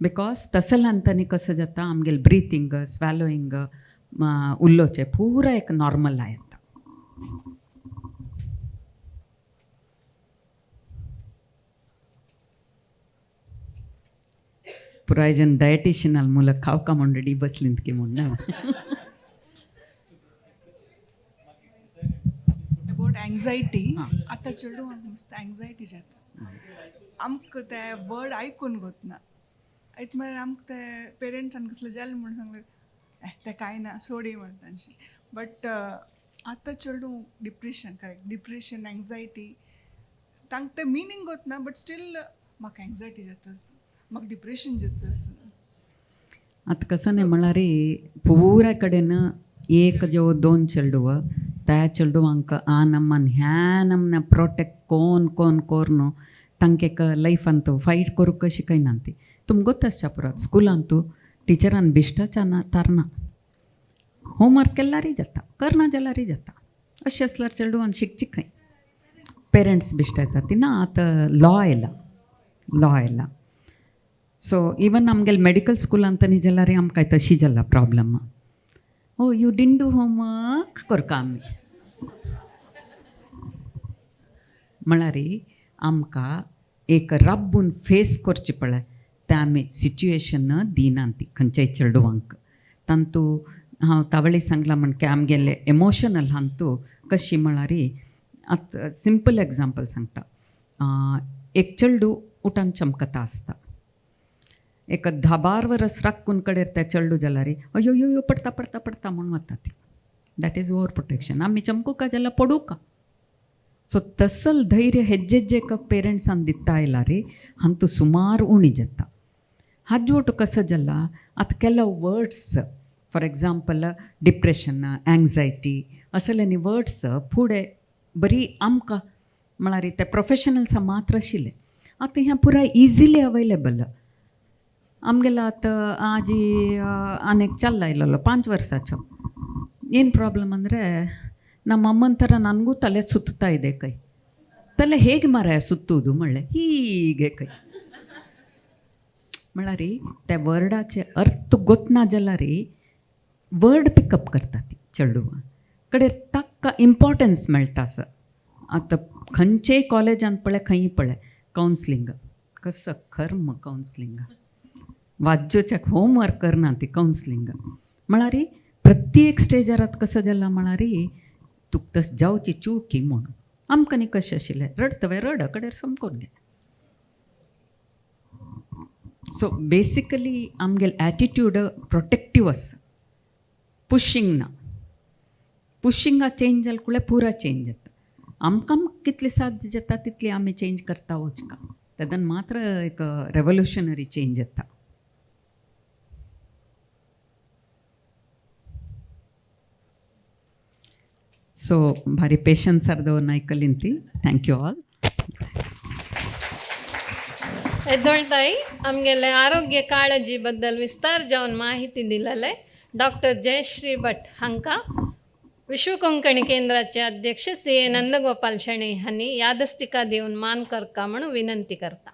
बिकॉज तसलांतानी कसं जाता आमगेल ब्रिथींग स्वेलोईंग उल्लोचें पुरा एक नॉर्मल आयता पुराय जन डायटिशियनाल ಮೂಲಕ खावका म्हूण रेडी बसलींत की म्हूण ना अबाउट एंग्जायटी आतां चेडवांक मस्त एंग्जायटी जाता आमकां ते वर्ड आयकून गोतना आयत म्हळ्यार आमकां ते पेरंटान कसलें जालें म्हूण सांगलें तें कांय ना सोडी म्हण तांची बट आतां चेडूं डिप्रेशन एंग्जायटी तांकां तें मिनींग गोतना बट स्टील म्हाका एंग्जायटी जाता म्हाका डिप्रेशन जाता आतां कसं न्ही म्हळ्यार पुराय कडेन एक जो 2 चेडूव त्या चेडवांक आ नಮ್ಮन ह्या नमने प्रोटेक्ट कोन कोर्नु तांकां एक लायफांत फायट करूंक कशी कयना ती तुमकां गोत्तासच्या पुरात स्कुलांतू टिचरान बिश्टाचार तारना होमवर्क केल्यारय जाता करना जाल्यारय जाता अशें आसल्यार चेडवान शिकची खंय पेरंट्स बिश्टायता ती ना आतां लॉ आयला सो इवन आमगेल मेडिकल स्कुलांत न्ही जाल्यार आमकां तशी जाला problem oh you didn't do homework करका आमी म्हळ्यार आमकां एक राबून फेस करची पळय तें आमी सिच्युएशन दिना ती खंयच्याय चेडवांक तांतू हांव तावळी सांगलां म्हणके आमगेले इमोशनल हांतू कशी म्हळ्यार आतां सिंपल एग्जाम्पल सांगता एक चेडू उठान चमकता आसता एक 10-12 वर्स राखून कडेर त्या चेडू जाल्यार अयो यो यो पडता म्हणून वता ती दॅट इज ओवर प्रोटेक्शन आमी चमकूका जाल्यार पडू का सो तसल धैर्य ಹೆಜ್ಜೆಜ್ಜೆಕ ಪೇರೆಂಟ್ಸನ್ ದಿತ್ತಾ ಇಲ್ಲ ರೀ ಅಂತೂ ಸುಮಾರು ಉಣಿ ಜತ್ತ ಹಜ್ಜೋಟು ಕಸಜಲ್ಲ ಅದು ಕೆಲವು words for example depression anxiety असले वर्ड्स फुडें बरी आमकां म्हळ्यार ते प्रोफेशनल्सां मात्र आशिल्ले आतां ह्या पुराय इजिली अवेलेबल आमगेलो आतां आजी आनीक चल्ला इल्लो 5 ವರ್ಷಾಚೋ ಏನು ಪ್ರಾಬ್ಲಮ್ ಅಂದರೆ ನಮ್ಮ ಅಮ್ಮನ ಥರ ನನಗೂ ತಲೆ ಸುತ್ತಾ ಇದೆ ಕೈ ತಲೆ ಹೇಗೆ ಮರ ಸುತ್ತುವುದು ಮಳ್ಳೆ ಹೀಗೆ ಕೈ म्हळ्यार री त्या वर्डाचे अर्थ गोतना जाल्यार री वर्ड पिकअप करता ती चेडूं कडेन ताका इम्पॉर्टन्स मेळटा सर आतां खंयचेय कॉलेजान पळय खंय पळय कावन्सिलींग कसं खर्म कावन्सिलींग वाज्योच्याक होमवर्क करना ती कावन्सिलींग म्हळ्यार री प्रत्येक स्टेजार आतां कसो जाला म्हळ्यार री तुका तस जावची चुकी म्हणून आमकां न्ही कशें आशिल्लें रडतवे रड कडेन समकोन घे सो बेसिकली आमगेल एटिट्यूड प्रोटेक्टीव आसा पुशींग ना पुशींगा चेंज जालें कुळे पुरा चेंज जाता आमकां कितली साध्य जाता तितली आमी चेंज करता वचका तेदन मात्र एक रेवोल्युशनरी चेंज जाता सो भारी पेशन्स अर्दवन आयकलीं ती थँक यू ऑल येदोळताई आमगेले आरोग्य काळजी बद्दल विस्तार जावन माहिती दिलेले डॉक्टर जयश्री भट हांकां विश्व कोंकणी केंद्राचे अध्यक्ष CA नंदगोपाल शेणे हांणी यादस्तिका दिवन मान करता म्हणून विनंती करता